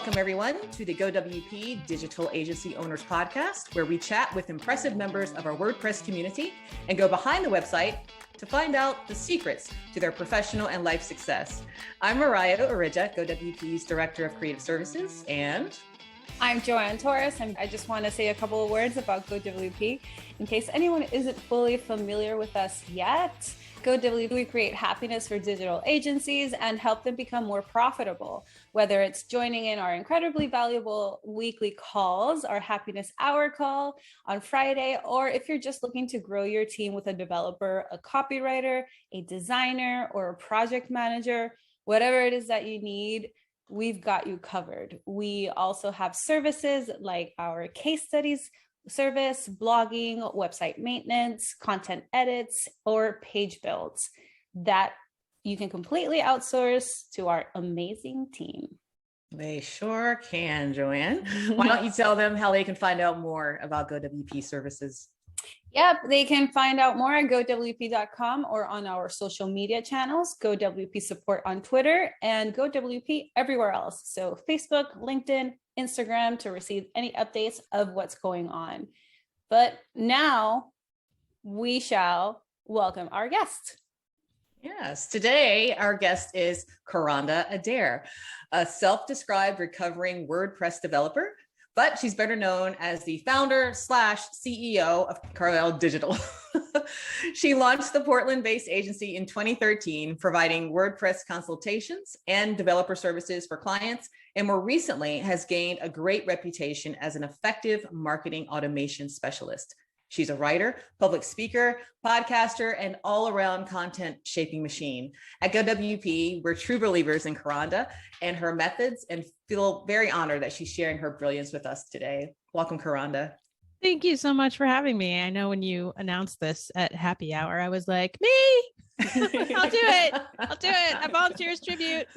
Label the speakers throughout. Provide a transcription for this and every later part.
Speaker 1: Welcome, everyone, to the GoWP Digital Agency Owners Podcast, where we chat with impressive members of our WordPress community and go behind the website to find out the secrets to their professional and life success. I'm Morayo, GoWP's Director of Creative Services, and
Speaker 2: I'm Joanne Torres, and I just want to say a couple of words about GoWP. In case anyone isn't fully familiar with us yet, GoWP, we create happiness for digital agencies and help them become more profitable. Whether it's joining in our incredibly valuable weekly calls, our happiness hour call on Friday, or if you're just looking to grow your team with a developer, a copywriter, a designer, or a project manager, whatever it is that you need, we've got you covered. We also have services like our case studies service, blogging, website maintenance, content edits, or page builds that you can completely outsource to our amazing team.
Speaker 1: They sure can, Joanne. Why don't you tell them how they can find out more about GoWP services?
Speaker 2: Yep, they can find out more at GoWP.com or on our social media channels, GoWP Support on Twitter and GoWP everywhere else. So Facebook, LinkedIn, Instagram to receive any updates of what's going on. But now we shall welcome our guest.
Speaker 1: Yes, today our guest is Kronda Adair, a self-described recovering WordPress developer, but she's better known as the founder / CEO of Karvel Digital. She launched the Portland-based agency in 2013, providing WordPress consultations and developer services for clients, and more recently has gained a great reputation as an effective marketing automation specialist. She's a writer, public speaker, podcaster, and all-around content shaping machine. At GoWP, we're true believers in Kronda and her methods and feel very honored that she's sharing her brilliance with us today. Welcome, Kronda.
Speaker 3: Thank you so much for having me. I know when you announced this at happy hour, I was like, me, I'll do it. I volunteers tribute.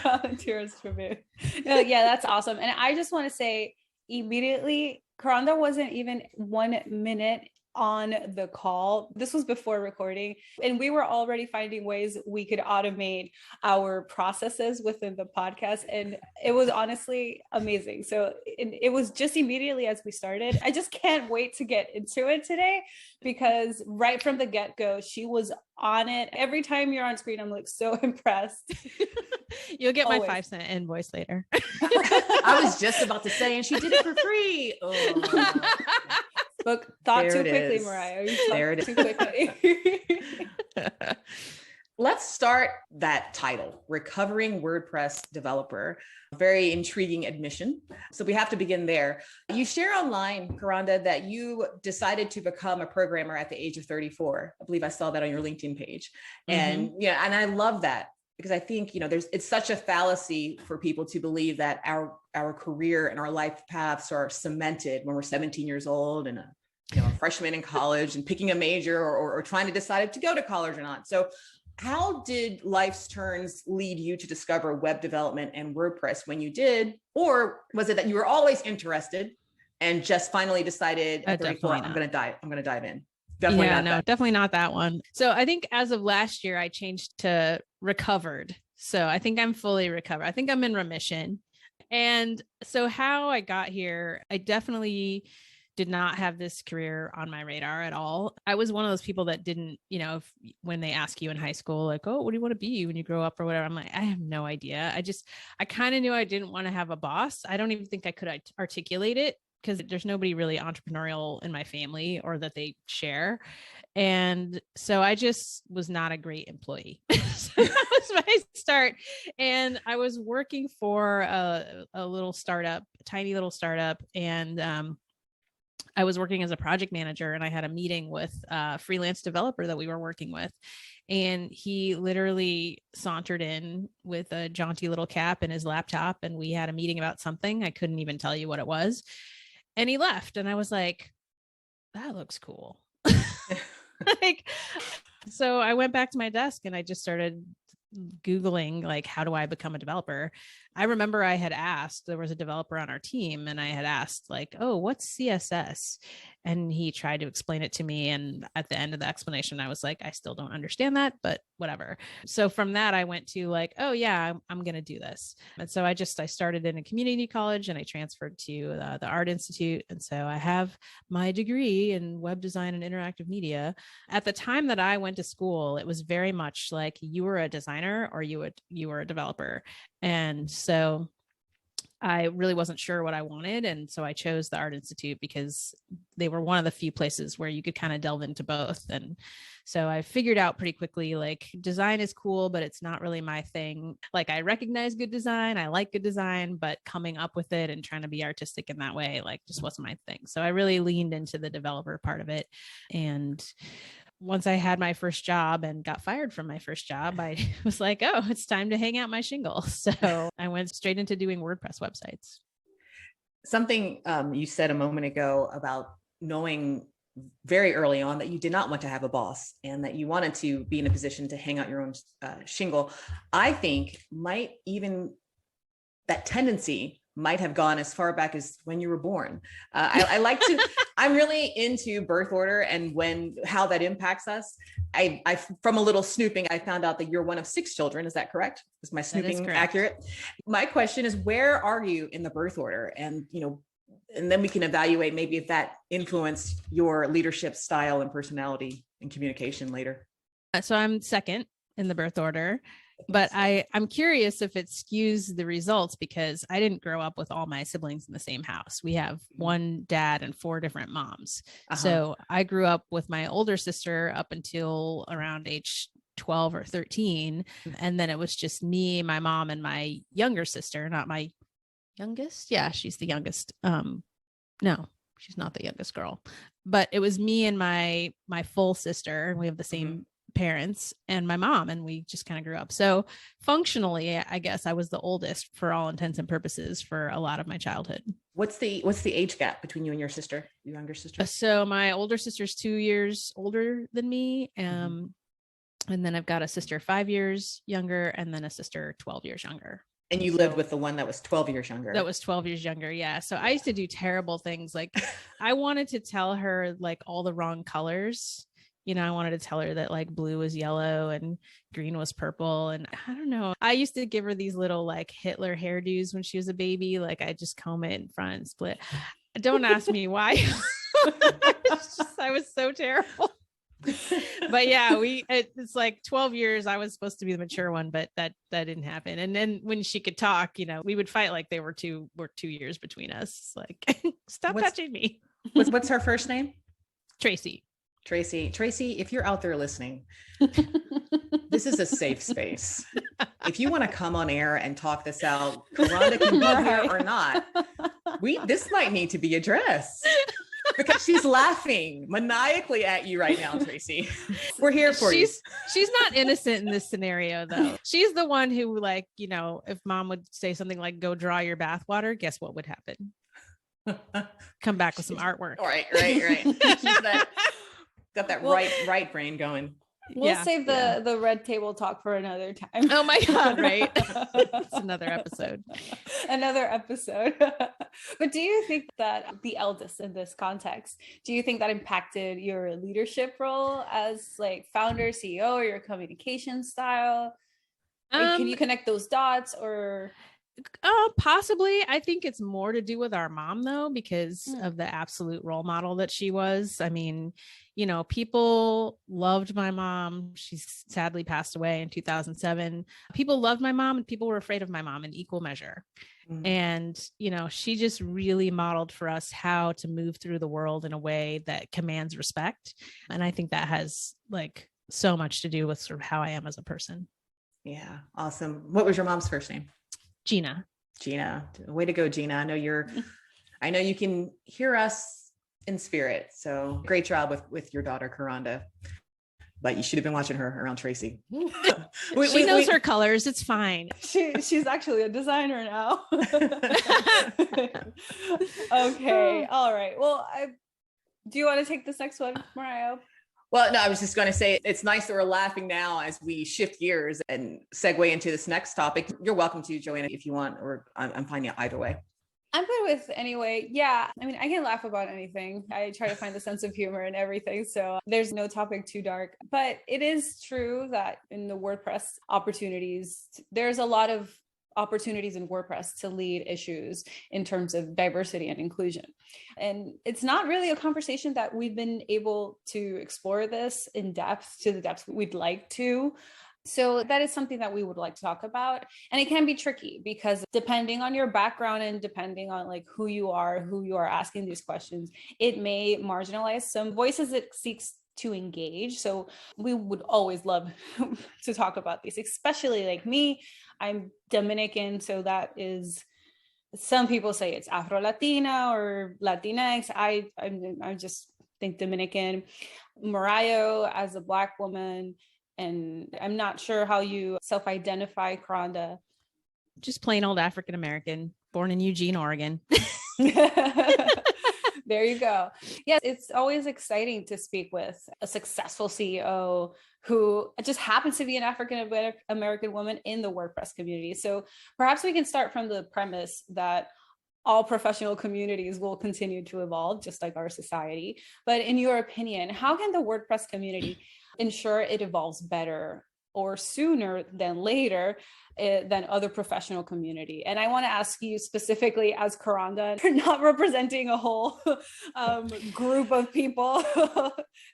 Speaker 2: Volunteers tribute. No, yeah, that's awesome. And I just want to say immediately, Kronda wasn't even 1 minute on the call. This was before recording, and we were already finding ways we could automate our processes within the podcast. And it was honestly amazing. So it was just immediately as we started. I just can't wait to get into it today because right from the get-go, she was on it. Every time you're on screen, I'm like so impressed.
Speaker 3: You'll get my 5-cent invoice later.
Speaker 1: I was just about to say, and she did it for free. Oh.
Speaker 2: Look, thought too quickly, Morayo. You thought too quickly.
Speaker 1: Let's start that title, Recovering WordPress Developer. Very intriguing admission. So we have to begin there. You share online, Kronda, that you decided to become a programmer at the age of 34. I believe I saw that on your LinkedIn page. And and I love that because I think, it's such a fallacy for people to believe that our career and our life paths are cemented when we're 17 years old and a freshman in college and picking a major or trying to decide if to go to college or not. So how did life's turns lead you to discover web development and WordPress when you did? Or was it that you were always interested and just finally decided at 34, I'm going to dive in?
Speaker 3: Definitely not that one. So I think as of last year, I changed to recovered. So I think I'm fully recovered. I think I'm in remission. And so how I got here, I definitely did not have this career on my radar at all. I was one of those people that didn't, when they ask you in high school, like, oh, what do you want to be when you grow up or whatever? I'm like, I have no idea. I kind of knew I didn't want to have a boss. I don't even think I could articulate it because there's nobody really entrepreneurial in my family or that they share. And so I just was not a great employee. So that was my start. And I was working for a little startup, a tiny little startup. And I was working as a project manager and I had a meeting with a freelance developer that we were working with. And he literally sauntered in with a jaunty little cap and his laptop. And we had a meeting about something. I couldn't even tell you what it was. And he left. And I was like, that looks cool. So I went back to my desk and I just started Googling, like, how do I become a developer? I remember I had asked, there was a developer on our team and I had asked like, oh, what's CSS? And he tried to explain it to me. And at the end of the explanation, I was like, I still don't understand that, but whatever. So from that, I went to like, oh yeah, I'm going to do this. And so I started in a community college and I transferred to the Art Institute. And so I have my degree in web design and interactive media. At the time that I went to school, it was very much like you were a designer or you were a developer. And so I really wasn't sure what I wanted. And so I chose the Art Institute because they were one of the few places where you could kind of delve into both. And so I figured out pretty quickly, like design is cool, but it's not really my thing. Like I recognize good design. I like good design, but coming up with it and trying to be artistic in that way, like just wasn't my thing. So I really leaned into the developer part of it. And once I had my first job and got fired from my first job, I was like, oh, it's time to hang out my shingle. So I went straight into doing WordPress websites.
Speaker 1: Something you said a moment ago about knowing very early on that you did not want to have a boss and that you wanted to be in a position to hang out your own shingle, I think that tendency might have gone as far back as when you were born. I'm really into birth order and how that impacts us. I from a little snooping, I found out that you're one of 6 children. Is that correct? Is my snooping accurate? My question is, where are you in the birth order? And, and then we can evaluate maybe if that influenced your leadership style and personality and communication later.
Speaker 3: So I'm second in the birth order. But I'm curious if it skews the results because I didn't grow up with all my siblings in the same house. We have one dad and 4 different moms. So I grew up with my older sister up until around age 12 or 13. And then it was just me, my mom, and my younger sister, not my youngest. Yeah, she's the youngest. No, she's not the youngest girl, but it was me and my full sister. And we have the same parents and my mom, and we just kind of grew up. So functionally, I guess I was the oldest for all intents and purposes for a lot of my childhood.
Speaker 1: What's the age gap between you and your sister, your younger sister?
Speaker 3: So my older sister's 2 years older than me. And then I've got a sister 5 years younger, and then a sister 12 years younger.
Speaker 1: And you lived with the one that was 12 years younger.
Speaker 3: That was 12 years younger. Yeah. So I used to do terrible things. Like I wanted to tell her like all the wrong colors. I wanted to tell her that like blue was yellow and green was purple. And I don't know. I used to give her these little like Hitler hairdos when she was a baby. Like I just comb it in front and split. Don't ask me why. I was so terrible. But yeah, it's like 12 years. I was supposed to be the mature one, but that didn't happen. And then when she could talk, we would fight like they were 2 years between us. It's like, stop touching me.
Speaker 1: What's her first name?
Speaker 3: Tracy,
Speaker 1: if you're out there listening, this is a safe space. If you want to come on air and talk this out, Kronda can be here or not. This might need to be addressed because she's laughing maniacally at you right now, Tracy. We're here for you.
Speaker 3: She's not innocent in this scenario, though. She's the one who, like, if mom would say something like, go draw your bathwater, guess what would happen? Come back with some artwork.
Speaker 1: Right. She's got that right brain going.
Speaker 2: We'll save the red table talk for another time.
Speaker 3: Oh my God, right? It's another episode.
Speaker 2: But do you think that the eldest in this context, do you think that impacted your leadership role as like founder, CEO, or your communication style? Like, can you connect those dots or?
Speaker 3: Possibly. I think it's more to do with our mom though, because of the absolute role model that she was. I mean, people loved my mom. She's sadly passed away in 2007. People loved my mom and people were afraid of my mom in equal measure. And, she just really modeled for us how to move through the world in a way that commands respect. And I think that has like so much to do with sort of how I am as a person.
Speaker 1: Yeah. Awesome. What was your mom's first name?
Speaker 3: Gina.
Speaker 1: Way to go, Gina. I know you can hear us in spirit. So great job with your daughter, Kronda. But you should have been watching her around Tracy.
Speaker 3: She knows her colors. It's fine.
Speaker 2: She's actually a designer now. Okay. All right. Well, do you want to take this next one, Morayo?
Speaker 1: Well, no, I was just going to say it's nice that we're laughing now as we shift gears and segue into this next topic. You're welcome to, Joanna, if you want, or I'm fine either way.
Speaker 2: I'm good with anyway. Yeah. I mean, I can laugh about anything. I try to find the sense of humor in everything. So there's no topic too dark. But it is true that in the WordPress opportunities, there's a lot of opportunities in WordPress to lead issues in terms of diversity and inclusion. And it's not really a conversation that we've been able to explore this in depth to the depths we'd like to. So that is something that we would like to talk about. And it can be tricky because depending on your background and depending on like who you are asking these questions, it may marginalize some voices it seeks to engage. So we would always love to talk about these, especially like me. I'm Dominican. So that is, some people say it's Afro-Latina or Latinx. I just think Dominican. Morayo as a Black woman. And I'm not sure how you self-identify, Kronda.
Speaker 3: Just plain old African American, born in Eugene, Oregon.
Speaker 2: There you go. Yes, it's always exciting to speak with a successful CEO who just happens to be an African American woman in the WordPress community. So perhaps we can start from the premise that all professional communities will continue to evolve, just like our society. But in your opinion, how can the WordPress community ensure it evolves better or sooner than later than other professional community? And I want to ask you specifically as Kronda, you're not representing a whole group of people.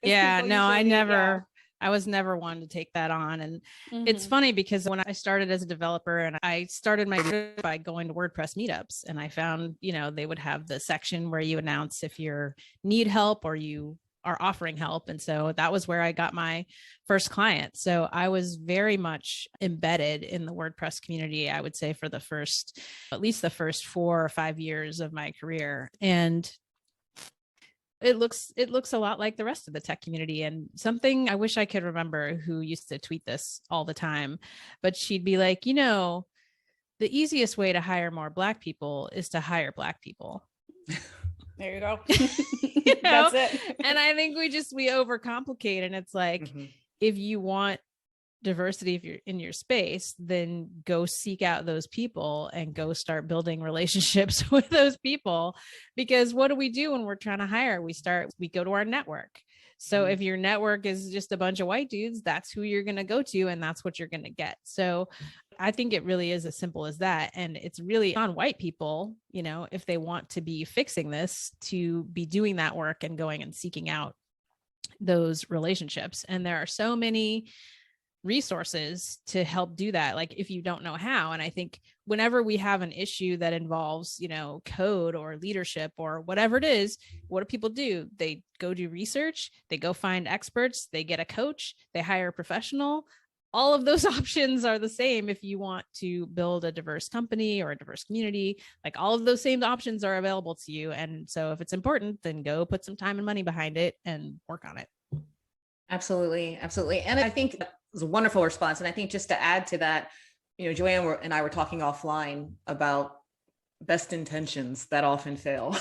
Speaker 3: Yeah,
Speaker 2: people
Speaker 3: no,
Speaker 2: usually,
Speaker 3: I was never one to take that on. And it's funny because when I started as a developer and I started my career by going to WordPress meetups, and I found, they would have the section where you announce if you need help or you are offering help. And so that was where I got my first client. So I was very much embedded in the WordPress community, I would say, for at least the first 4 or 5 years of my career. And it looks a lot like the rest of the tech community. And something I wish I could remember who used to tweet this all the time, but she'd be like, the easiest way to hire more Black people is to hire Black people.
Speaker 2: There you go.
Speaker 3: That's it. And I think we overcomplicate. And it's like, if you want diversity, if you're in your space, then go seek out those people and go start building relationships with those people. Because what do we do when we're trying to hire? We go to our network. So if your network is just a bunch of white dudes, that's who you're going to go to, and that's what you're going to get. So I think it really is as simple as that. And it's really on white people, if they want to be fixing this, to be doing that work and going and seeking out those relationships. And there are so many resources to help do that, like if you don't know how. And I think whenever we have an issue that involves, code or leadership or whatever it is, what do people do? They go do research, they go find experts, they get a coach, they hire a professional. All of those options are the same if you want to build a diverse company or a diverse community. Like all of those same options are available to you. And so if it's important, then go put some time and money behind it and work on it.
Speaker 1: Absolutely. Absolutely. And I think that was a wonderful response. And I think just to add to that, Joanne and I were talking offline about best intentions that often fail.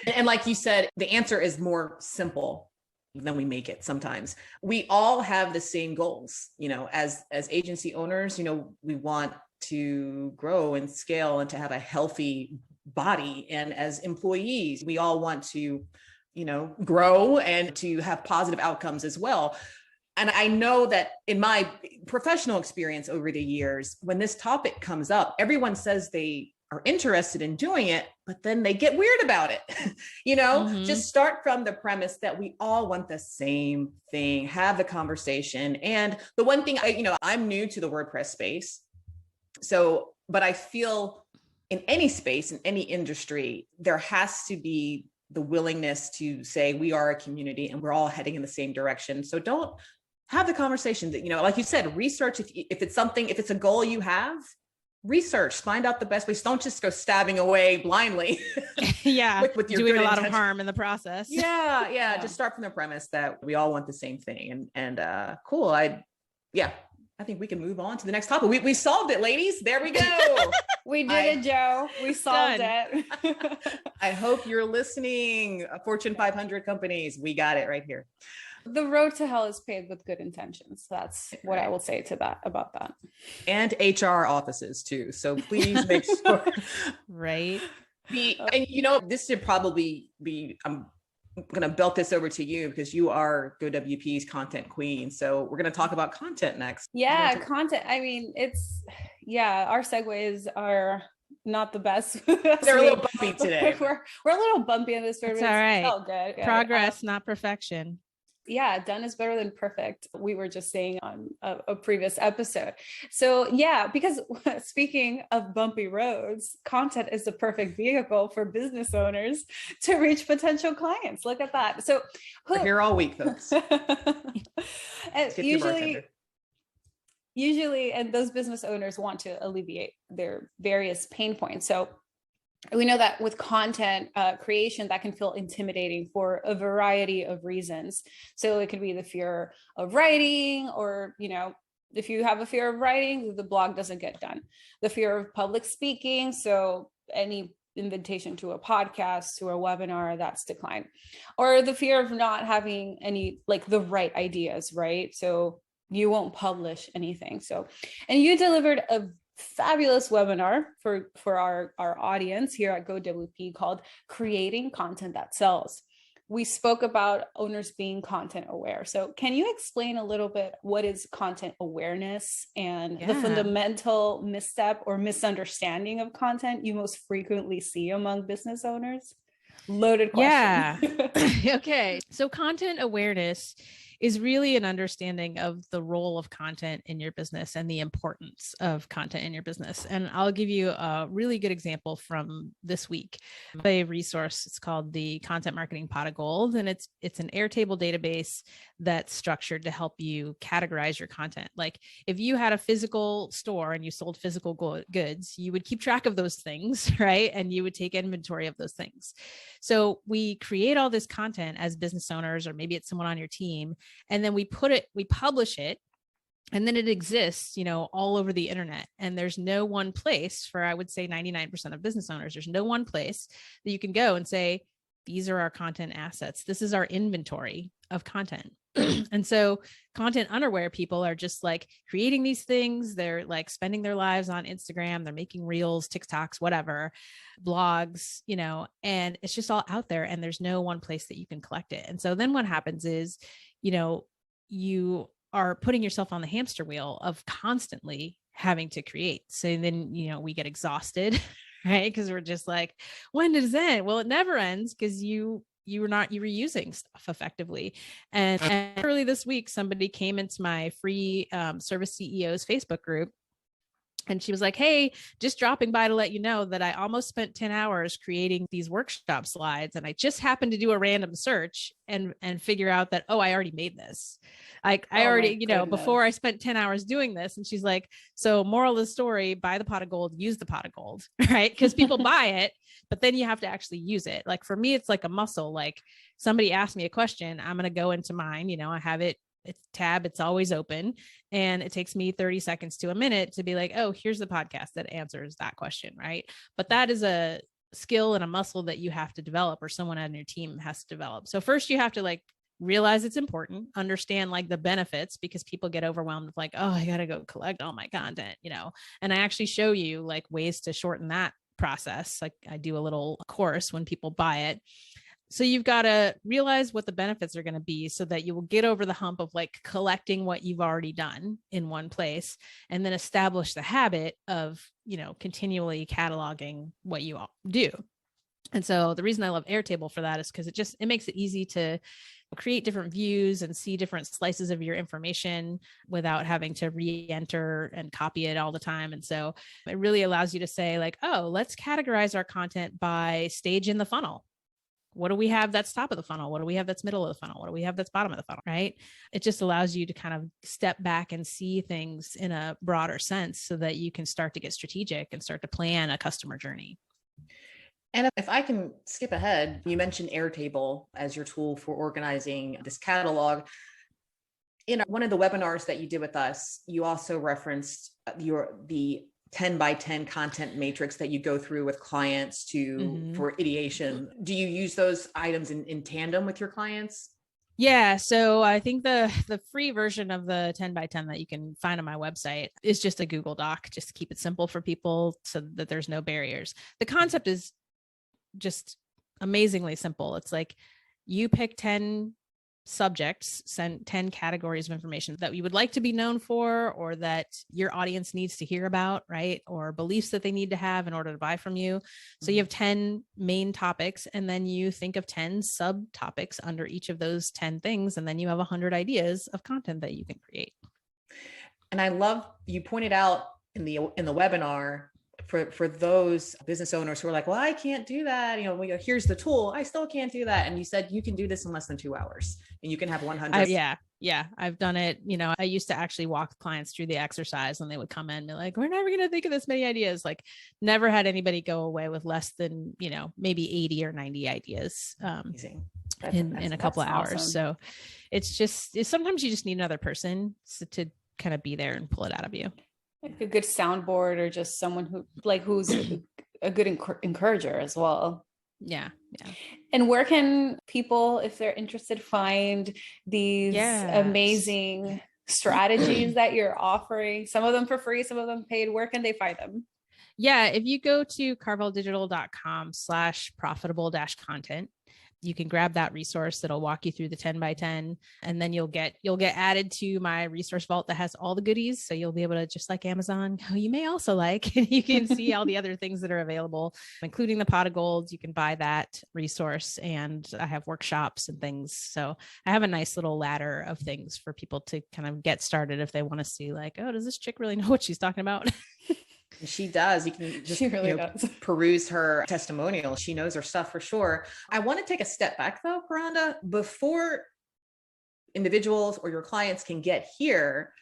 Speaker 1: And like you said, the answer is more simple than we make it sometimes. We all have the same goals, as agency owners, we want to grow and scale and to have a healthy body. And as employees, we all want to grow and to have positive outcomes as well. And I know that in my professional experience over the years, when this topic comes up, everyone says they are interested in doing it, but then they get weird about it. Just start from the premise that we all want the same thing, have the conversation. And the one thing I'm new to the WordPress space. But I feel in any space, in any industry, there has to be the willingness to say we are a community and we're all heading in the same direction. So don't have the conversation that, like you said, research. If it's a goal you have, research, find out the best ways. Don't just go stabbing away blindly.
Speaker 3: Yeah.
Speaker 1: with your
Speaker 3: doing a lot
Speaker 1: intention.
Speaker 3: of harm in the process.
Speaker 1: Yeah. Just start from the premise that we all want the same thing. And cool. I think we can move on to the next topic. We solved it, ladies. There we go.
Speaker 2: We did it, Joe. We solved it.
Speaker 1: I hope you're listening. Fortune 500 companies. We got it right here.
Speaker 2: The road to hell is paved with good intentions. That's what I will say about that.
Speaker 1: And HR offices too. So please make sure.
Speaker 3: Right.
Speaker 1: And you know, this should probably be, I'm going to belt this over to you because you are GoWP's content queen. So we're going to talk about content next.
Speaker 2: Yeah, content. I mean, our segues are not the best.
Speaker 1: They're a little bumpy today.
Speaker 2: We're a little bumpy in this.
Speaker 3: It's all right.
Speaker 2: Oh, good.
Speaker 3: Progress, not perfection.
Speaker 2: Yeah, done is better than perfect. We were just saying on a previous episode. So yeah, because speaking of bumpy roads, content is the perfect vehicle for business owners to reach potential clients. Look at that. So
Speaker 1: we're here all week, folks.
Speaker 2: And usually, and those business owners want to alleviate their various pain points. So we know that with content creation, that can feel intimidating for a variety of reasons. So it could be the fear of writing, or, you know, if you have a fear of writing, the blog doesn't get done. The fear of public speaking. So any invitation to a podcast, to a webinar, that's declined. Or the fear of not having any, like, the right ideas, right? So you won't publish anything. So, and you delivered a fabulous webinar for our audience here at GoWP called Creating Content That Sells. We spoke about owners being content aware. So can you explain a little bit what is content awareness and the fundamental misstep or misunderstanding of content you most frequently see among business owners? Loaded question.
Speaker 3: Yeah. Okay. So content awareness is really an understanding of the role of content in your business and the importance of content in your business. And I'll give you a really good example from this week. A resource, it's called the Content Marketing Pot of Gold, and it's an Airtable database that's structured to help you categorize your content. Like if you had a physical store and you sold physical goods, you would keep track of those things, right? And you would take inventory of those things. So we create all this content as business owners, or maybe it's someone on your team, and then we publish it, and then it exists, you know, all over the internet. And there's no one place for, I would say 99% of business owners, there's no one place that you can go and say, these are our content assets. This is our inventory of content. And so content unaware people are just like creating these things. They're like spending their lives on Instagram. They're making reels, TikToks, whatever, blogs, you know, and it's just all out there, and there's no one place that you can collect it. And so then what happens is, you know, you are putting yourself on the hamster wheel of constantly having to create. So then, you know, we get exhausted, right? Because we're just like, when does it end? Well, it never ends, because you were using stuff effectively. And early this week, somebody came into my free service CEOs Facebook group, and she was like, hey, just dropping by to let you know that I almost spent 10 hours creating these workshop slides. And I just happened to do a random search and figure out that, oh, I already made this. I already, you know, before I spent 10 hours doing this. And she's like, so moral of the story, buy the pot of gold, use the pot of gold, right? Because people buy it, but then you have to actually use it. Like for me, it's like a muscle. Like somebody asked me a question, I'm going to go into mine, you know, I have it. It's tab, it's always open, and it takes me 30 seconds to a minute to be like, oh, here's the podcast that answers that question, right? But that is a skill and a muscle that you have to develop, or someone on your team has to develop. So first you have to like realize it's important, understand like the benefits, because people get overwhelmed with like, oh, I got to go collect all my content, you know, and I actually show you like ways to shorten that process. Like I do a little course when people buy it. So you've got to realize what the benefits are going to be so that you will get over the hump of like collecting what you've already done in one place, and then establish the habit of, you know, continually cataloging what you all do. And so the reason I love Airtable for that is because it makes it easy to create different views and see different slices of your information without having to re-enter and copy it all the time. And so it really allows you to say like, oh, let's categorize our content by stage in the funnel. What do we have that's top of the funnel? What do we have that's middle of the funnel? What do we have that's bottom of the funnel, right? It just allows you to kind of step back and see things in a broader sense so that you can start to get strategic and start to plan a customer journey.
Speaker 1: And if I can skip ahead, you mentioned Airtable as your tool for organizing this catalog. In one of the webinars that you did with us, you also referenced the 10 by 10 content matrix that you go through with clients for ideation. Do you use those items in tandem with your clients?
Speaker 3: Yeah. So I think the free version of the 10 by 10 that you can find on my website is just a Google Doc, just to keep it simple for people so that there's no barriers. The concept is just amazingly simple. It's like you pick 10 subjects, send 10 categories of information that you would like to be known for, or that your audience needs to hear about, right? Or beliefs that they need to have in order to buy from you. So you have 10 main topics, and then you think of 10 subtopics under each of those 10 things. And then you have 100 ideas of content that you can create.
Speaker 1: And I love, you pointed out in the webinar, for those business owners who are like, well, I can't do that. Here's the tool. I still can't do that. And you said you can do this in less than 2 hours and you can have 100.
Speaker 3: Yeah. I've done it. I used to actually walk clients through the exercise, and they would come in and be like, we're never going to think of this many ideas. Like, never had anybody go away with less than, maybe 80 or 90 ideas in a couple of hours. Awesome. So it's sometimes you just need another person to kind of be there and pull it out of you.
Speaker 2: Like a good soundboard, or just someone who's a good encourager as well.
Speaker 3: Yeah.
Speaker 2: And where can people, if they're interested, find these amazing strategies that you're offering? Some of them for free, some of them paid. Where can they find them?
Speaker 3: Yeah. If you go to carveldigital.com/profitable-content, you can grab that resource that'll walk you through the 10 by 10, and then you'll get added to my resource vault that has all the goodies. So you'll be able to, just like Amazon, you may also like, you can see all the other things that are available, including the pot of gold. You can buy that resource, and I have workshops and things. So I have a nice little ladder of things for people to kind of get started if they want to see, like, oh, does this chick really know what she's talking about?
Speaker 1: She does. You can just does. Peruse her testimonial. She knows her stuff for sure. I want to take a step back though, Kronda, before individuals or your clients can get here.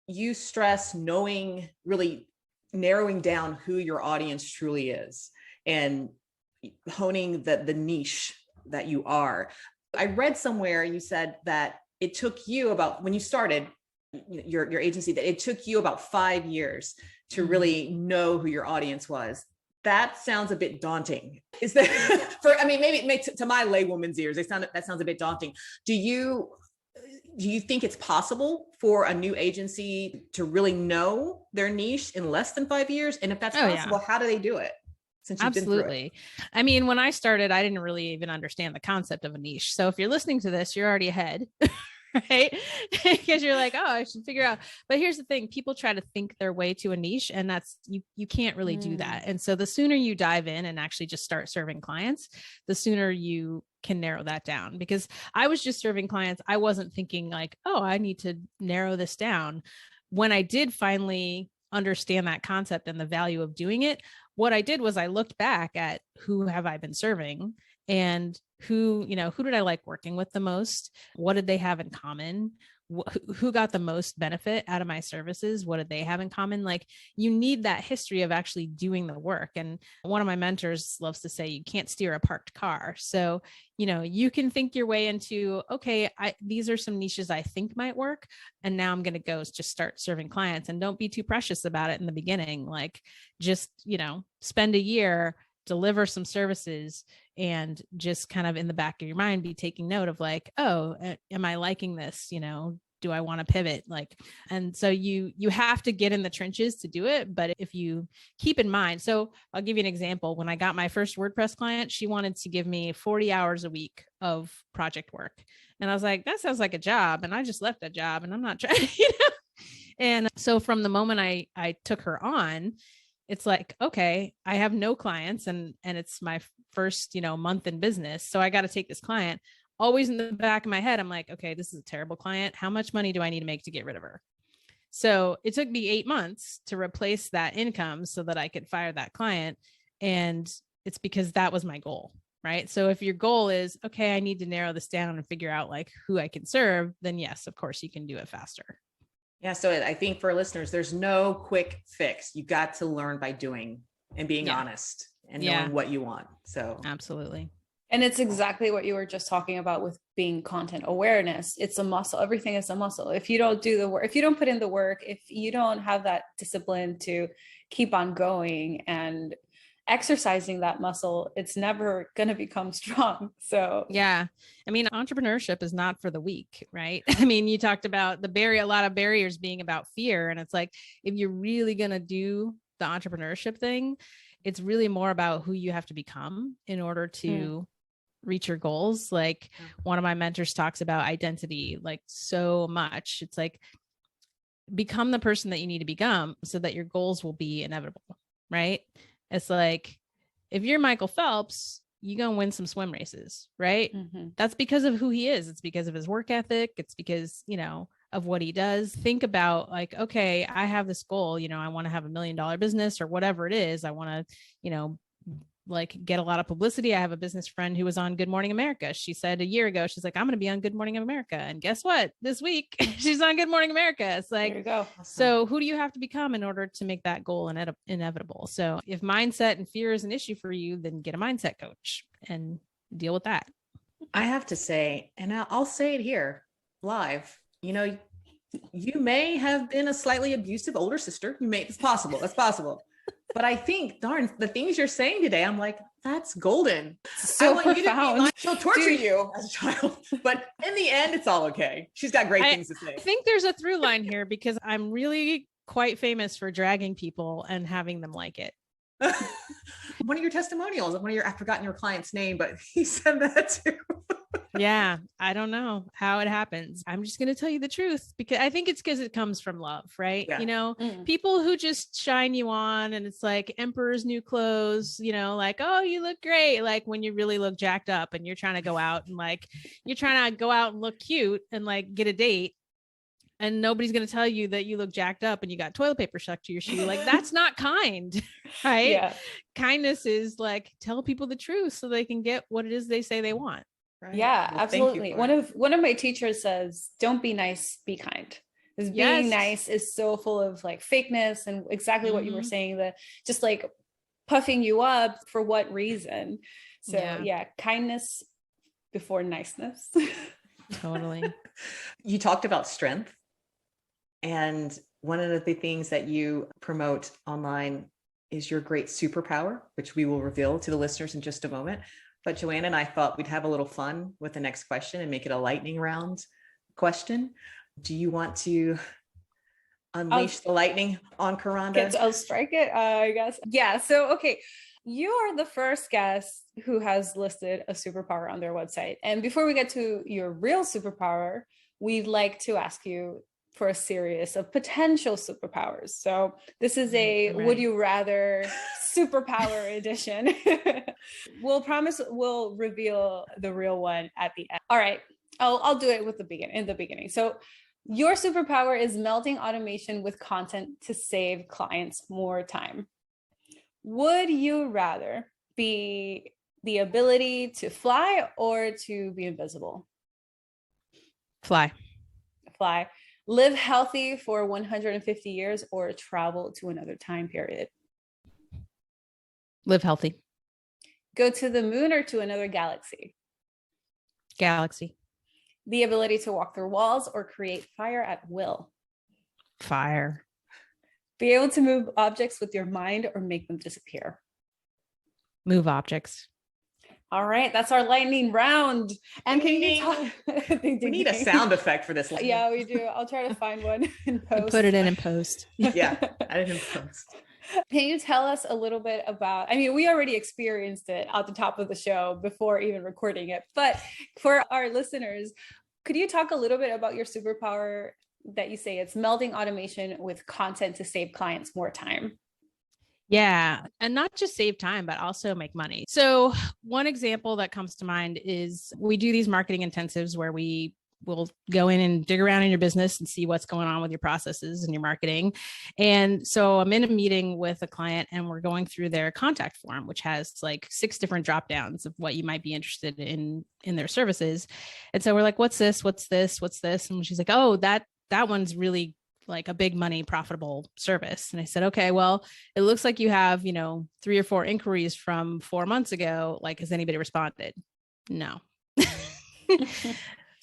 Speaker 1: You stress really narrowing down who your audience truly is and honing the niche that you are. I read somewhere you said that it took you about, when you started your agency, that it took you about 5 years to really know who your audience was. That sounds a bit daunting. Is that maybe to my laywoman's ears, that sounds a bit daunting. Do you think it's possible for a new agency to really know their niche in less than 5 years? And if that's possible, how do they do it? Since you've
Speaker 3: Absolutely. Been through it? When I started, I didn't really even understand the concept of a niche. So if you're listening to this, you're already ahead. Right? Because you're like, oh, I should figure out. But here's the thing, people try to think their way to a niche, and that's, you can't really do that. And so the sooner you dive in and actually just start serving clients, the sooner you can narrow that down. Because I was just serving clients. I wasn't thinking like, oh, I need to narrow this down. When I did finally understand that concept and the value of doing it, what I did was I looked back at who have I been serving, and who did I like working with the most? What did they have in common? Who got the most benefit out of my services? What did they have in common? Like, you need that history of actually doing the work. And one of my mentors loves to say, you can't steer a parked car. So, you can think your way into, okay, these are some niches I think might work. And now I'm going to go just start serving clients, and don't be too precious about it in the beginning. Like, just, spend a year, deliver some services, and just kind of in the back of your mind, be taking note of like, oh, am I liking this? Do I want to pivot? Like, and so you have to get in the trenches to do it. But if you keep in mind, so I'll give you an example. When I got my first WordPress client, she wanted to give me 40 hours a week of project work. And I was like, that sounds like a job. And I just left that job, and I'm not trying, And so from the moment I took her on, it's like, okay, I have no clients, and it's my first, month in business. So I got to take this client. Always in the back of my head, I'm like, okay, this is a terrible client. How much money do I need to make to get rid of her? So it took me 8 months to replace that income so that I could fire that client. And it's because that was my goal, right? So if your goal is, okay, I need to narrow this down and figure out like who I can serve, then yes, of course you can do it faster.
Speaker 1: Yeah. So I think for listeners, there's no quick fix. You got to learn by doing and being honest and knowing what you want. So
Speaker 3: absolutely.
Speaker 2: And it's exactly what you were just talking about with being content awareness. It's a muscle. Everything is a muscle. If you don't do the work, if you don't put in the work, if you don't have that discipline to keep on going and exercising that muscle, it's never going to become strong. So
Speaker 3: yeah, entrepreneurship is not for the weak, right? You talked about a lot of barriers being about fear. And it's like, if you're really going to do the entrepreneurship thing, it's really more about who you have to become in order to reach your goals. Like one of my mentors talks about identity, like so much. It's like, become the person that you need to become so that your goals will be inevitable, right? It's like, if you're Michael Phelps, you're going to win some swim races, right? That's because of who he is. It's because of his work ethic. It's because, of what he does. Think about like, okay, I have this goal, I want to have $1 million business or whatever it is. I want to, like get a lot of publicity. I have a business friend who was on Good Morning America. She said a year ago, she's like, I'm going to be on Good Morning America. And guess what? This week she's on Good Morning America. It's like,
Speaker 2: there you go.
Speaker 3: So who do you have to become in order to make that goal inevitable? So if mindset and fear is an issue for you, then get a mindset coach and deal with that.
Speaker 1: I have to say, and I'll say it here live, you may have been a slightly abusive older sister. It's possible. That's possible. But I think, darn, the things you're saying today, I'm like, that's golden.
Speaker 2: So
Speaker 1: I want
Speaker 2: profound.
Speaker 1: You to she'll torture you as a child, but in the end, it's all okay. She's got great things to say.
Speaker 3: I think there's a through line here because I'm really quite famous for dragging people and having them like it.
Speaker 1: One of your testimonials, I've forgotten your client's name, but he said that too.
Speaker 3: Yeah, I don't know how it happens. I'm just going to tell you the truth because I think it's because it comes from love, right?
Speaker 1: Yeah.
Speaker 3: People who just shine you on and it's like emperor's new clothes, like, oh, you look great. Like when you really look jacked up and you're trying to go out and like, you're trying to go out and look cute and like get a date. And nobody's going to tell you that you look jacked up and you got toilet paper stuck to your shoe. Like that's not kind, right?
Speaker 2: Yeah.
Speaker 3: Kindness is like, tell people the truth so they can get what it is they say they want.
Speaker 1: Right.
Speaker 2: Yeah, well, absolutely. One of my teachers says, don't be nice, be kind. Because being nice is so full of like fakeness and exactly what you were saying, that just like puffing you up for what reason. So yeah kindness before niceness.
Speaker 3: Totally.
Speaker 1: You talked about strength. And one of the big things that you promote online is your great superpower, which we will reveal to the listeners in just a moment. But Joanna and I thought we'd have a little fun with the next question and make it a lightning round question. Do you want to unleash the lightning on Kronda?
Speaker 2: I'll strike it, I guess. Yeah. So, okay. You are the first guest who has listed a superpower on their website. And before we get to your real superpower, we'd like to ask you for a series of potential superpowers. So this is a would you rather superpower edition. We'll reveal the real one at the end. All right. I'll do it in the beginning. So your superpower is melding automation with content to save clients more time. Would you rather be the ability to fly or to be invisible?
Speaker 3: Fly.
Speaker 2: Live healthy for 150 years or travel to another time period?
Speaker 3: Live healthy.
Speaker 2: Go to the moon or to another galaxy?
Speaker 3: Galaxy.
Speaker 2: The ability to walk through walls or create fire at will?
Speaker 3: Fire.
Speaker 2: Be able to move objects with your mind or make them disappear?
Speaker 3: Move objects.
Speaker 2: All right, that's our lightning round. And can you talk?
Speaker 1: We need a sound effect for this.
Speaker 2: Yeah, we do. I'll try to find one in post.
Speaker 3: Put it in post.
Speaker 1: Yeah, I didn't post.
Speaker 2: Can you tell us a little bit about, we already experienced it at the top of the show before even recording it, but for our listeners, could you talk a little bit about your superpower that you say it's melding automation with content to save clients more time?
Speaker 3: Yeah. And not just save time, but also make money. So one example that comes to mind is we do these marketing intensives where we will go in and dig around in your business and see what's going on with your processes and your marketing. And so I'm in a meeting with a client and we're going through their contact form, which has like 6 different drop downs of what you might be interested in their services. And so we're like, what's this? What's this? What's this? And she's like, oh, that one's really like a big money profitable service. And I said, okay, well, it looks like you have, 3 or 4 inquiries from 4 months ago. Like, has anybody responded? No.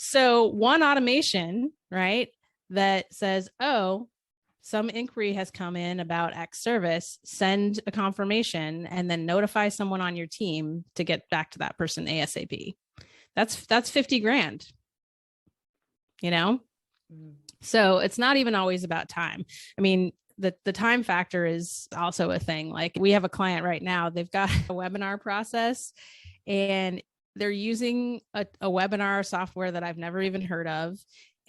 Speaker 3: So one automation, right, that says, oh, some inquiry has come in about X service, send a confirmation and then notify someone on your team to get back to that person ASAP. That's $50,000, So it's not even always about time. the time factor is also a thing. Like we have a client right now, they've got a webinar process and they're using a webinar software that I've never even heard of.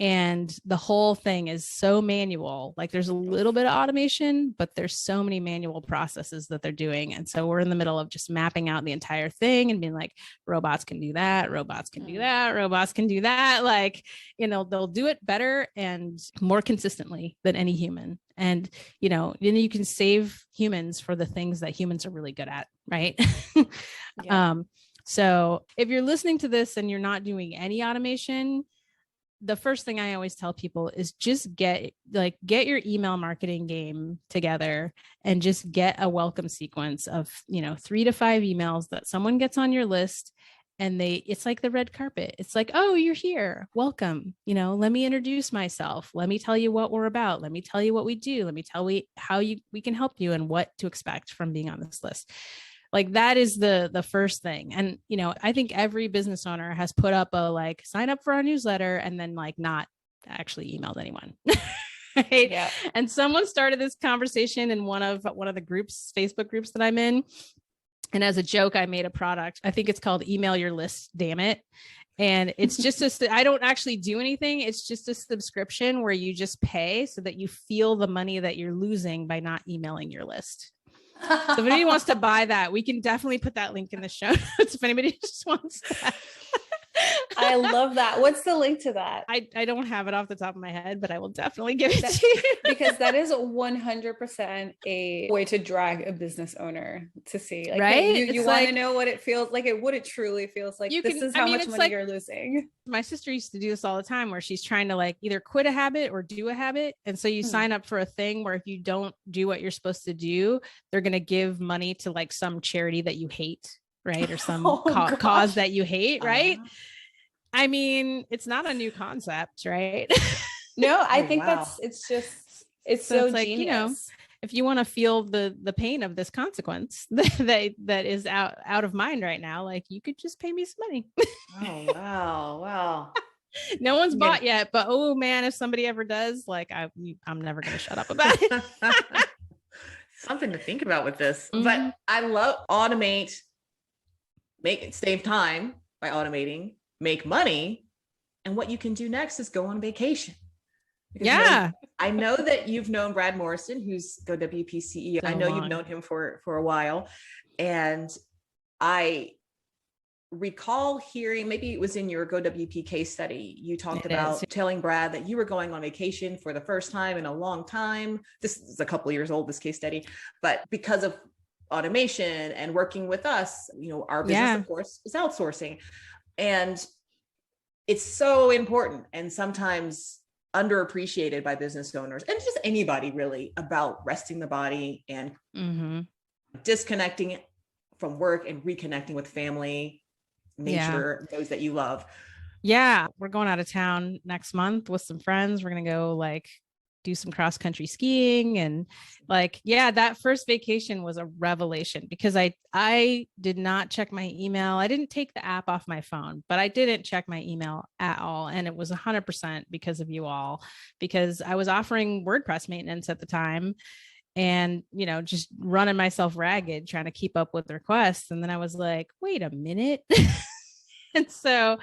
Speaker 3: And the whole thing is so manual. Like there's a little bit of automation, but there's so many manual processes that they're doing. And so we're in the middle of just mapping out the entire thing and being like, robots can do that. Robots can do that. Robots can do that. Like, they'll do it better and more consistently than any human. And, then you can save humans for the things that humans are really good at. Right.
Speaker 1: Yeah.
Speaker 3: So if you're listening to this and you're not doing any automation, the first thing I always tell people is just get your email marketing game together and just get a welcome sequence of, 3 to 5 emails that someone gets on your list. And it's like the red carpet. It's like, oh, you're here. Welcome. Let me introduce myself. Let me tell you what we're about. Let me tell you what we do. Let me tell you how we can help you and what to expect from being on this list. Like that is the first thing. And, I think every business owner has put up a sign up for our newsletter and then not actually emailed anyone. Right.
Speaker 2: Yeah.
Speaker 3: And someone started this conversation in one of the groups, Facebook groups that I'm in. And as a joke, I made a product. I think it's called Email Your List, damn it. And it's just I don't actually do anything. It's just a subscription where you just pay so that you feel the money that you're losing by not emailing your list. So if anybody wants to buy that, we can definitely put that link in the show notes if anybody just wants that.
Speaker 2: I love that. What's the link to that?
Speaker 3: I don't have it off the top of my head, but I will definitely give it to you.
Speaker 2: Because that is 100% a way to drag a business owner to see. Like,
Speaker 3: right?
Speaker 2: Hey, you want to know what it feels like, what it truly feels like. This is how much money you're losing.
Speaker 3: My sister used to do this all the time where she's trying to either quit a habit or do a habit. And so you sign up for a thing where if you don't do what you're supposed to do, they're going to give money to some charity that you hate. Right. Or some cause that you hate. Right. I mean, it's not a new concept, right?
Speaker 2: No, I think it's so genius.
Speaker 3: If you want to feel the pain of this consequence that is out of mind right now, you could just pay me some money.
Speaker 1: Oh, wow.
Speaker 3: No one's bought yet, but oh man, if somebody ever does, I'm never going to shut up about it.
Speaker 1: Something to think about with this, but I love automate. Save time by automating, make money. And what you can do next is go on vacation. Because I know that you've known Brad Morrison, who's GoWP CEO. I know you've known him for a while. And I recall hearing, maybe it was in your GoWP case study, you talked about telling Brad that you were going on vacation for the first time in a long time. This is a couple of years old, this case study, but because of automation and working with us, our business, of course, is outsourcing. And it's so important and sometimes underappreciated by business owners and just anybody really about resting the body and disconnecting from work and reconnecting with family, nature, those that you love.
Speaker 3: Yeah. We're going out of town next month with some friends. We're going to go do some cross country skiing and that first vacation was a revelation because I did not check my email. I didn't take the app off my phone, but I didn't check my email at all. And it was 100% because of you all, because I was offering WordPress maintenance at the time and, just running myself ragged, trying to keep up with requests. And then I was like, wait a minute. And so,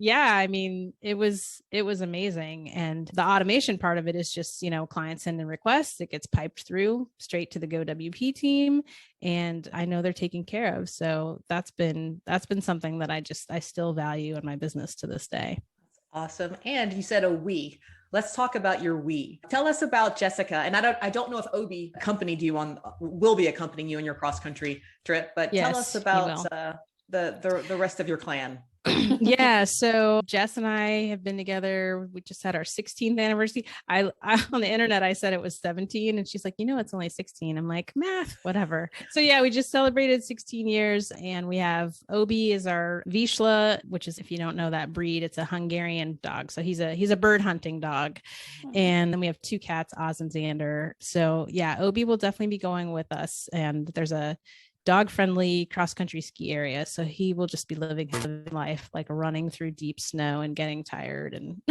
Speaker 3: I mean, it was amazing. And the automation part of it is just, clients sending requests. It gets piped through straight to the GoWP team. And I know they're taken care of. So that's been something that I still value in my business to this day.
Speaker 1: That's awesome. And you said a we. Let's talk about your we. Tell us about Jessica. And I don't know if Obi will be accompanying you on your cross-country trip, but tell us about the rest of your clan.
Speaker 3: So Jess and I have been together. We just had our 16th anniversary. I on the internet, I said it was 17 and she's like, it's only 16. I'm like, math, whatever. So we just celebrated 16 years and we have Obi is our Vizsla, which is, if you don't know that breed, it's a Hungarian dog. So he's a bird hunting dog. And then we have 2 cats, Oz and Xander. So Obi will definitely be going with us. And there's a dog-friendly cross-country ski area. So he will just be living his life, running through deep snow and getting tired. And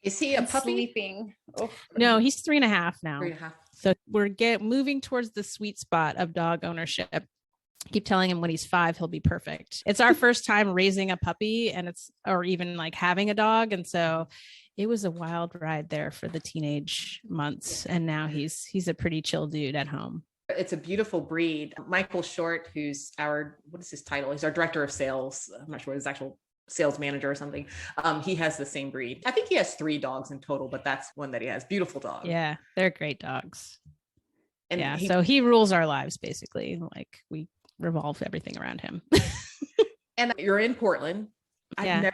Speaker 1: is he a puppy?
Speaker 2: Sleeping? Oh.
Speaker 3: No, he's 3.5 now.
Speaker 1: 3.5.
Speaker 3: So we're moving towards the sweet spot of dog ownership. Keep telling him when he's 5, he'll be perfect. It's our first time raising a puppy or even like having a dog. And so it was a wild ride there for the teenage months. And now he's a pretty chill dude at home.
Speaker 1: It's a beautiful breed. Michael Short, who's what is his title? He's our director of sales. I'm not sure what his actual sales manager or something. He has the same breed. I think he has 3 dogs in total, but that's one that he has. Beautiful dog.
Speaker 3: Yeah, they're great dogs. And yeah,
Speaker 1: so
Speaker 3: he rules our lives basically. Like we revolve everything around him.
Speaker 1: And you're in Portland. I've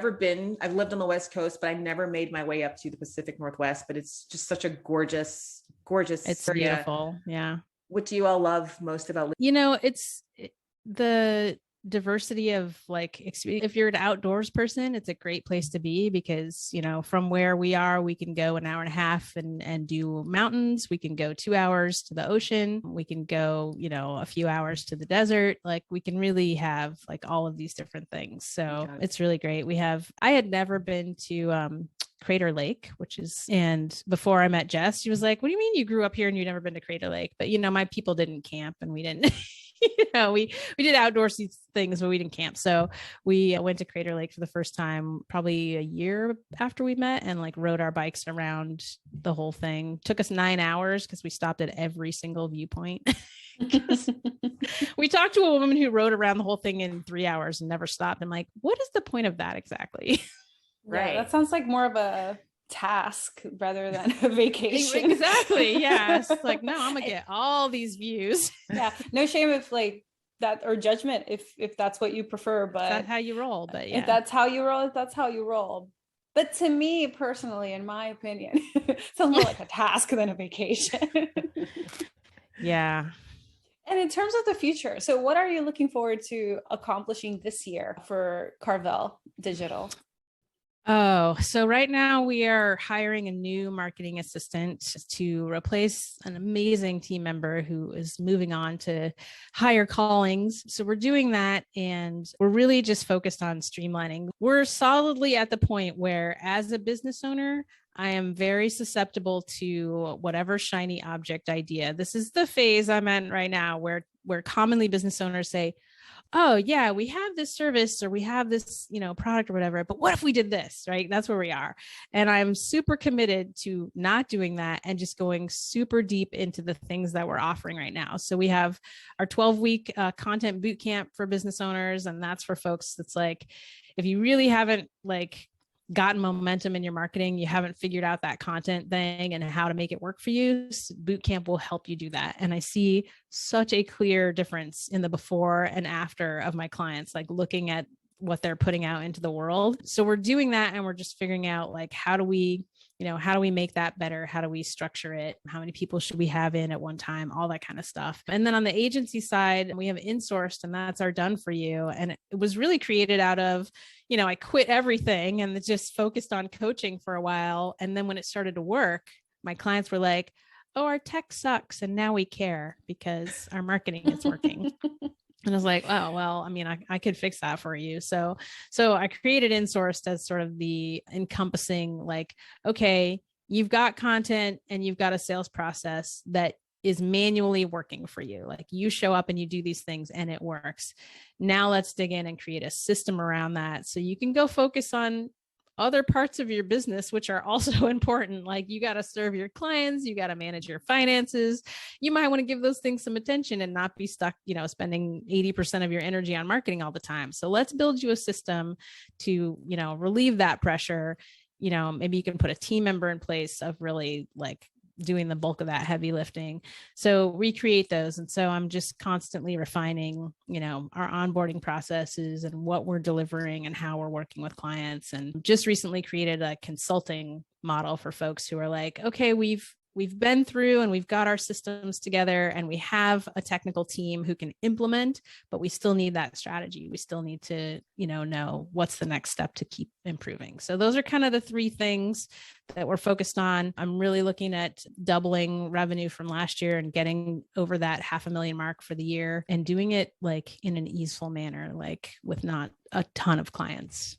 Speaker 1: lived on the West Coast, but I never made my way up to the Pacific Northwest, but it's just such a gorgeous
Speaker 3: it's
Speaker 1: area.
Speaker 3: Beautiful. Yeah.
Speaker 1: What do you all love most about
Speaker 3: it's the diversity of like, if you're an outdoors person, it's a great place to be because, from where we are, we can go an hour and a half and do mountains. We can go 2 hours to the ocean. We can go, a few hours to the desert. Like we can really have like all of these different things. So it's really great. I had never been to, Crater Lake, and before I met Jess, she was like, what do you mean you grew up here and you've never been to Crater Lake? But my people didn't camp and we didn't, we did outdoorsy things, but we didn't camp. So we went to Crater Lake for the first time, probably a year after we met, and like rode our bikes around the whole thing. Took us 9 hours because we stopped at every single viewpoint. We talked to a woman who rode around the whole thing in 3 hours and never stopped. I'm like, what is the point of that exactly?
Speaker 2: Right. Yeah, that sounds like more of a task rather than a vacation.
Speaker 3: Exactly. Yeah. It's like, no, I'm gonna get all these views.
Speaker 2: Yeah. No shame if like that or judgment if that's what you prefer, but
Speaker 3: that's how you roll. But yeah,
Speaker 2: if that's how you roll, that's how you roll. But to me personally, in my opinion, it sounds more like a task than a vacation.
Speaker 3: Yeah.
Speaker 2: And in terms of the future, so what are you looking forward to accomplishing this year for Karvel Digital?
Speaker 3: Oh, so right now we are hiring a new marketing assistant to replace an amazing team member who is moving on to higher callings. So we're doing that and we're really just focused on streamlining. We're solidly at the point where as a business owner, I am very susceptible to whatever shiny object idea. This is the phase I'm in right now where commonly business owners say, oh yeah, we have this service or we have this, product or whatever, but what if we did this, right? That's where we are. And I'm super committed to not doing that and just going super deep into the things that we're offering right now. So we have our 12-week content bootcamp for business owners. And that's for folks that's like, if you really haven't gotten momentum in your marketing, you haven't figured out that content thing and how to make it work for you, bootcamp will help you do that. And I see such a clear difference in the before and after of my clients, like looking at what they're putting out into the world. So we're doing that and we're just figuring out like, how do we make that better? How do we structure it? How many people should we have in at one time? All that kind of stuff. And then on the agency side, we have insourced and that's our done for you. And it was really created out of, I quit everything and just focused on coaching for a while. And then when it started to work, my clients were like, oh, our tech sucks. And now we care because our marketing is working. And I was like, oh, well, I could fix that for you. So I created insourced as sort of the encompassing, like, okay, you've got content and you've got a sales process that is manually working for you. Like you show up and you do these things and it works. Now let's dig in and create a system around that. So you can go focus on other parts of your business, which are also important. Like you got to serve your clients, you got to manage your finances. You might want to give those things some attention and not be stuck, spending 80% of your energy on marketing all the time. So let's build you a system to, relieve that pressure. Maybe you can put a team member in place of really like doing the bulk of that heavy lifting. So recreate those. And so I'm just constantly refining, our onboarding processes and what we're delivering and how we're working with clients. And just recently created a consulting model for folks who are like, okay, we've been through and we've got our systems together and we have a technical team who can implement, but we still need that strategy. We still need to, know what's the next step to keep improving. So those are kind of the 3 things that we're focused on. I'm really looking at doubling revenue from last year and getting over that $500,000 mark for the year and doing it like in an easeful manner, like with not a ton of clients.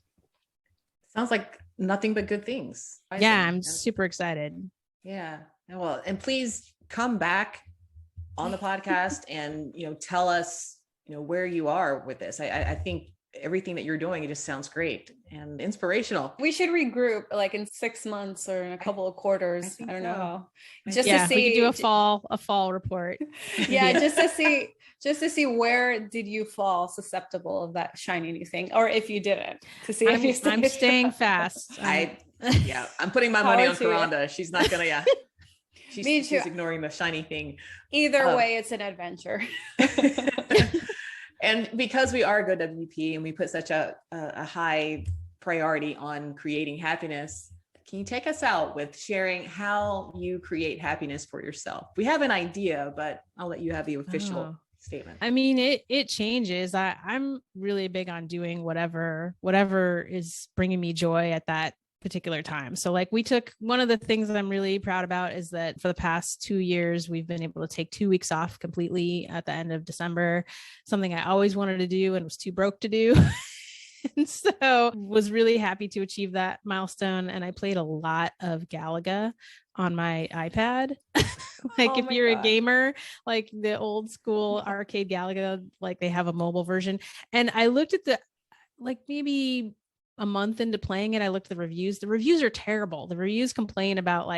Speaker 1: Sounds like nothing but good things.
Speaker 3: Yeah, I'm super excited.
Speaker 1: Yeah. Well, and please come back on the podcast and, tell us, where you are with this. I think everything that you're doing, it just sounds great and inspirational.
Speaker 2: We should regroup like in 6 months or in a couple of quarters. I don't know.
Speaker 3: Just to see, we could do a fall report.
Speaker 2: Yeah, just to see where did you fall susceptible of that shiny new thing, or if you didn't, to see if you stayed.
Speaker 3: I'm staying fast.
Speaker 1: I'm putting my money on Kronda. She's not gonna, she's ignoring the shiny thing.
Speaker 2: Either way, it's an adventure.
Speaker 1: And because we are GoWP and we put such a high priority on creating happiness, can you take us out with sharing how you create happiness for yourself? We have an idea, but I'll let you have the official statement.
Speaker 3: I mean, it changes. I'm really big on doing whatever is bringing me joy at that particular time. So like one of the things that I'm really proud about is that for the past 2 years, we've been able to take 2 weeks off completely at the end of December, something I always wanted to do and was too broke to do. And so was really happy to achieve that milestone. And I played a lot of Galaga on my iPad. If you're a gamer, like the old school arcade Galaga, like they have a mobile version. And I looked at maybe a month into playing it, I looked at the reviews. The reviews are terrible. The reviews complain about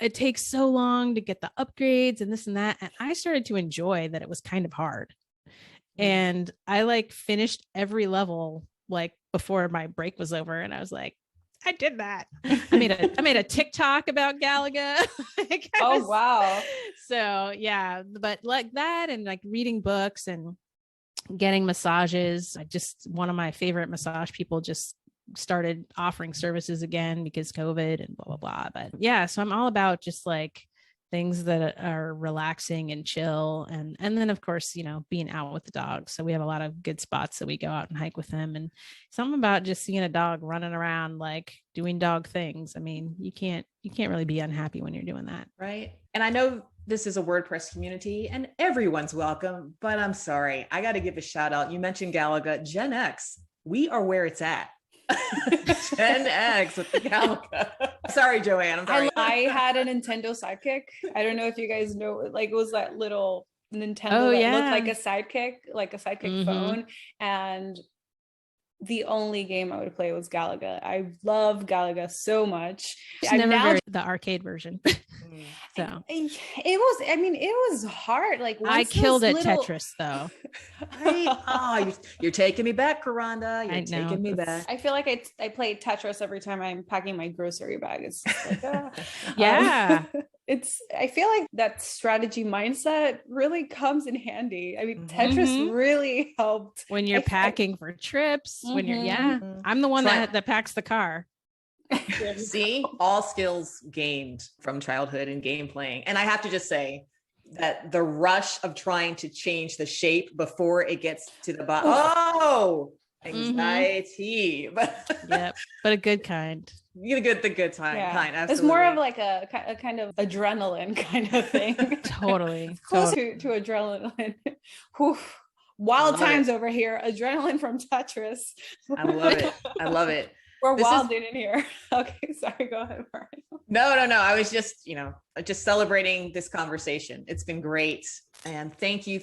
Speaker 3: it takes so long to get the upgrades and this and that. And I started to enjoy that it was kind of hard. And I finished every level before my break was over. And I was like, I did that. I made a TikTok about Galaga.
Speaker 2: Oh, wow.
Speaker 3: So yeah, but like that and reading books and getting massages. One of my favorite massage people just started offering services again because COVID and blah, blah, blah. But yeah, so I'm all about just things that are relaxing and chill. And then of course, being out with the dogs. So we have a lot of good spots that we go out and hike with them, and something about just seeing a dog running around, doing dog things. I mean, you can't really be unhappy when you're doing that.
Speaker 1: Right. And I know this is a WordPress community and everyone's welcome, but I'm sorry. I got to give a shout out. You mentioned Galaga, Gen X. We are where it's at. Gen X with the Galaga. Sorry, Joanne. I'm sorry.
Speaker 2: I had a Nintendo Sidekick. I don't know if you guys know, it was that little Nintendo that looked like a sidekick phone. And the only game I would play was Galaga. I love Galaga so much.
Speaker 3: The arcade version. So
Speaker 2: it was hard.
Speaker 3: I killed at Tetris though.
Speaker 1: You're taking me back, Kronda. You're taking me back.
Speaker 2: I feel like I play Tetris every time I'm packing my grocery bag. It's just
Speaker 3: yeah.
Speaker 2: I feel like that strategy mindset really comes in handy. I mean, Tetris really helped
Speaker 3: when you're packing for trips. When you're I'm the one that packs the car.
Speaker 1: See, all skills gained from childhood and game playing. And I have to just say that the rush of trying to change the shape before it gets to the bottom. Anxiety.
Speaker 3: Yep, but a good kind.
Speaker 1: You get the good time kind. Absolutely.
Speaker 2: It's more of a kind of adrenaline kind of thing.
Speaker 3: Totally.
Speaker 2: Close to adrenaline. Wild times over here. Adrenaline from Tetris.
Speaker 1: I love it.
Speaker 2: We're wild in here. Okay, sorry. Go ahead, Morayo.
Speaker 1: No. I was just celebrating this conversation. It's been great, and thank you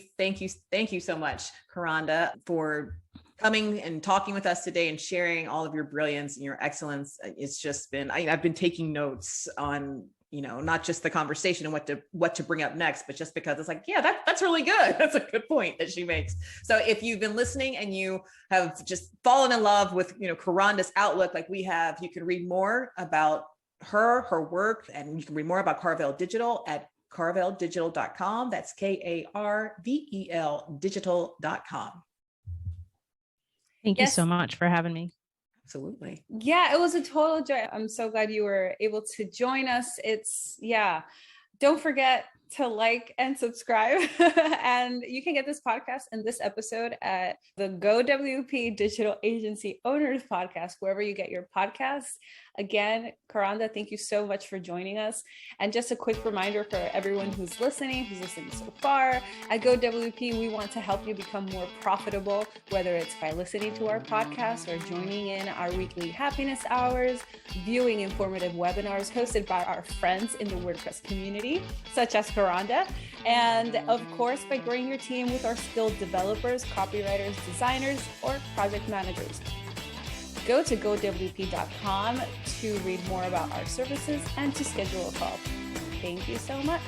Speaker 1: so much, Kronda, for coming and talking with us today and sharing all of your brilliance and your excellence. It's just been, I've been taking notes on, not just the conversation and what to bring up next, but just because it's that's really good. That's a good point that she makes. So if you've been listening and you have just fallen in love with, Kronda's outlook, like we have, you can read more about her work, and you can read more about Karvel Digital at carveldigital.com. That's KARVEL digital.com.
Speaker 3: Thank you so much for having me.
Speaker 1: Absolutely.
Speaker 2: Yeah, it was a total joy. I'm so glad you were able to join us. Don't forget to like and subscribe. And you can get this podcast and this episode at the GoWP Digital Agency Owners Podcast, wherever you get your podcasts. Again, Kronda, thank you so much for joining us. And just a quick reminder for everyone who's listening so far, at GoWP, we want to help you become more profitable, whether it's by listening to our podcast or joining in our weekly happiness hours, viewing informative webinars hosted by our friends in the WordPress community, such as Kronda, and of course, by growing your team with our skilled developers, copywriters, designers, or project managers. Go to GoWP.com to read more about our services and to schedule a call. Thank you so much.